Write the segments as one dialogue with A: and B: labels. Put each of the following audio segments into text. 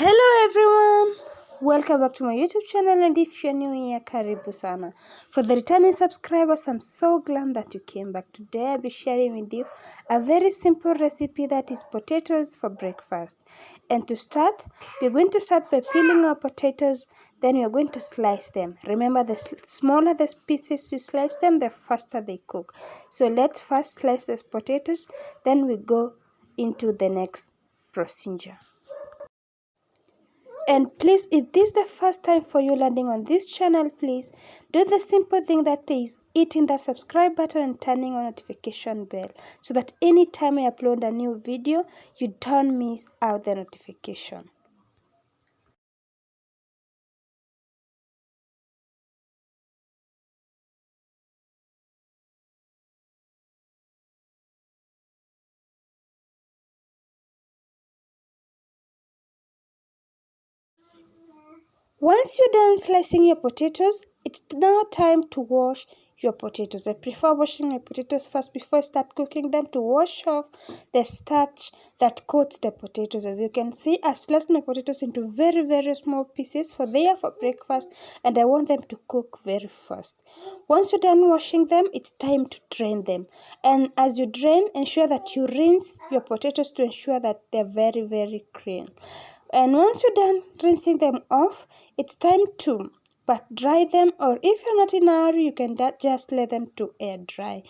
A: Hello everyone, welcome back to my YouTube channel, and if you're new here, karibu sana. For the returning subscribers, I'm so glad that you came back. Today I'll be sharing with you a very simple recipe that is potatoes for breakfast. And to start, we're going to start by peeling our potatoes, then we're going to slice them. Remember, the smaller the pieces you slice them, the faster they cook. So let's first slice these potatoes, then we go into the next procedure. And please, if this is the first time for you landing on this channel, please do the simple thing that is hitting the subscribe button and turning on notification bell so that anytime I upload a new video, you don't miss out the notification. Once you're done slicing your potatoes, it's now time to wash your potatoes. I prefer washing my potatoes first before I start cooking them to wash off the starch that coats the potatoes. As you can see, I've sliced my potatoes into very small pieces for breakfast, and I want them to cook very fast. Once you're done washing them, it's time to drain them. And as you drain, ensure that you rinse your potatoes to ensure that they're very clean. And once you're done rinsing them off, it's time to dry them, or if you're not in a hurry, you can just let them to air dry.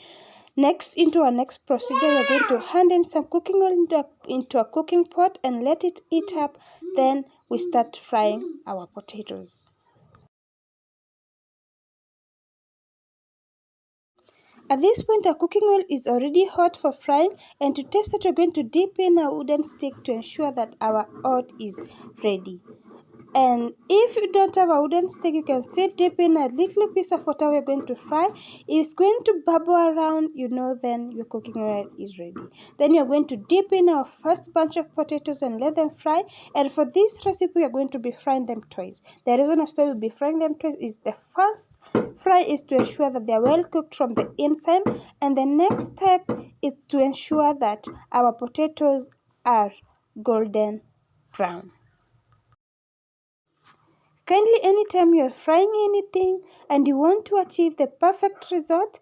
A: Next, into our next procedure, we're going to hand in some cooking oil into a cooking pot and let it heat up. Then we start frying our potatoes. At this point, our cooking oil is already hot for frying, and to test it, we're going to dip in a wooden stick to ensure that our oil is ready. And if you don't have a wooden stick, you can still dip in a little piece of water we're going to fry. It's going to bubble around, then your cooking oil is ready. Then you're going to dip in our first bunch of potatoes and let them fry. And for this recipe, we're going to be frying them twice. The reason as to we'll be frying them twice is the first fry is to ensure that they're well cooked from the inside. And the next step is to ensure that our potatoes are golden brown. Kindly, anytime you are frying anything and you want to achieve the perfect result,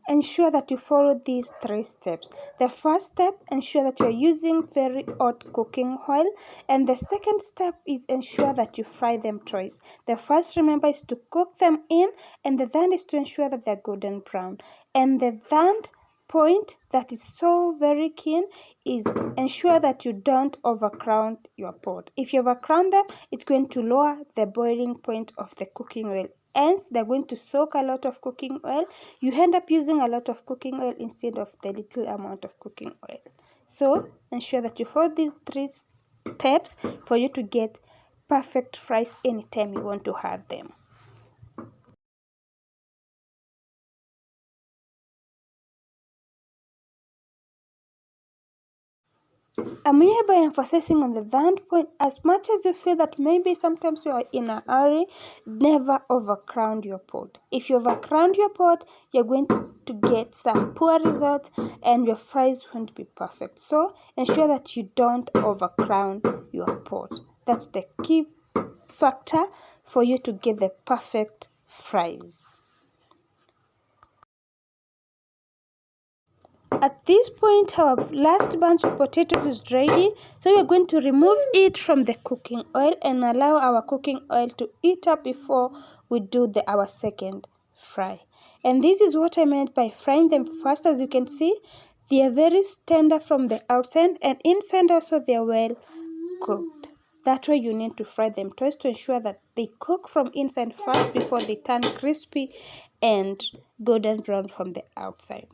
A: ensure that you follow these 3 steps. The first step, ensure that you are using very hot cooking oil. And the second step is ensure that you fry them twice. The first, remember, is to cook them in, and the third is to ensure that they're golden brown. And the third point that is so very keen is ensure that you don't overcrowd your pot. If you overcrowd them, it's going to lower the boiling point of the cooking oil. Hence, they're going to soak a lot of cooking oil. You end up using a lot of cooking oil instead of the little amount of cooking oil. So, ensure that you follow these 3 steps for you to get perfect fries anytime you want to have them. I'm hereby emphasizing on the third point. As much as you feel that maybe sometimes you are in a hurry, never overcrowd your pot. If you overcrowd your pot, you're going to get some poor results and your fries won't be perfect. So ensure that you don't overcrowd your pot. That's the key factor for you to get the perfect fries. At this point, our last bunch of potatoes is ready, so we are going to remove it from the cooking oil and allow our cooking oil to heat up before we do our second fry. And this is what I meant by frying them fast. As you can see, they are very tender from the outside, and inside also they are well cooked. That way you need to fry them twice to ensure that they cook from inside first before they turn crispy and golden brown from the outside.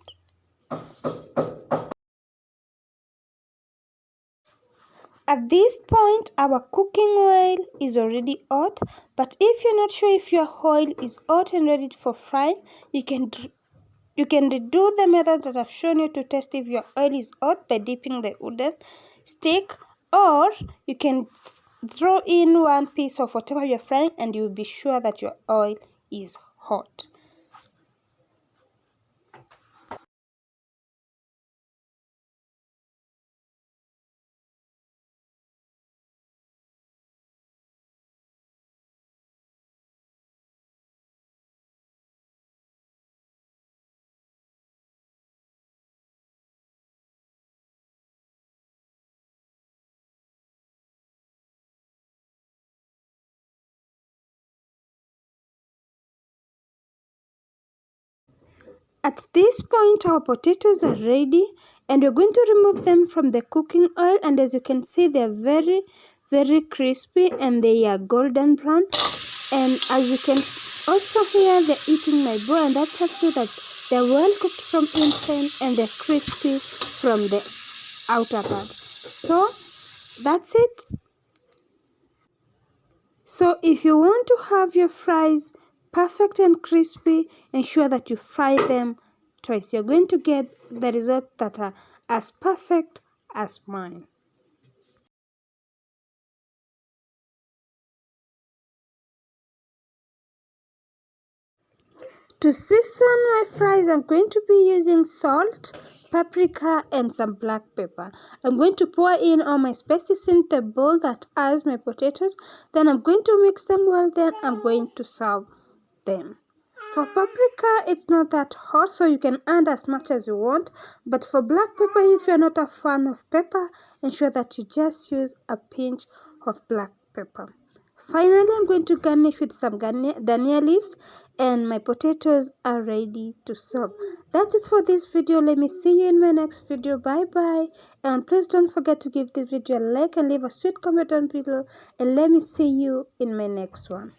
A: At this point, our cooking oil is already hot, but if you're not sure if your oil is hot and ready for frying, you can redo the method that I've shown you to test if your oil is hot by dipping the wooden stick, or you can throw in one piece of whatever you're frying and you'll be sure that your oil is hot. At this point, our potatoes are ready, and we're going to remove them from the cooking oil. And as you can see, they're very, very crispy and they are golden brown. And as you can also hear, they're eating my bowl, and that tells you that they're well cooked from inside and they're crispy from the outer part. So that's it. So if you want to have your fries perfect and crispy, ensure that you fry them twice. You're going to get the results that are as perfect as mine. To season my fries, I'm going to be using salt, paprika, and some black pepper. I'm going to pour in all my spices in the bowl that has my potatoes. Then I'm going to mix them well. Then I'm going to serve them. For paprika, it's not that hot, so you can add as much as you want. But for black pepper, if you're not a fan of pepper, ensure that you just use a pinch of black pepper. Finally, I'm going to garnish with some dania leaves, and my potatoes are ready to serve. That is for this video. Let me see you in my next video. Bye bye, and please don't forget to give this video a like and leave a sweet comment down below, and let me see you in my next one.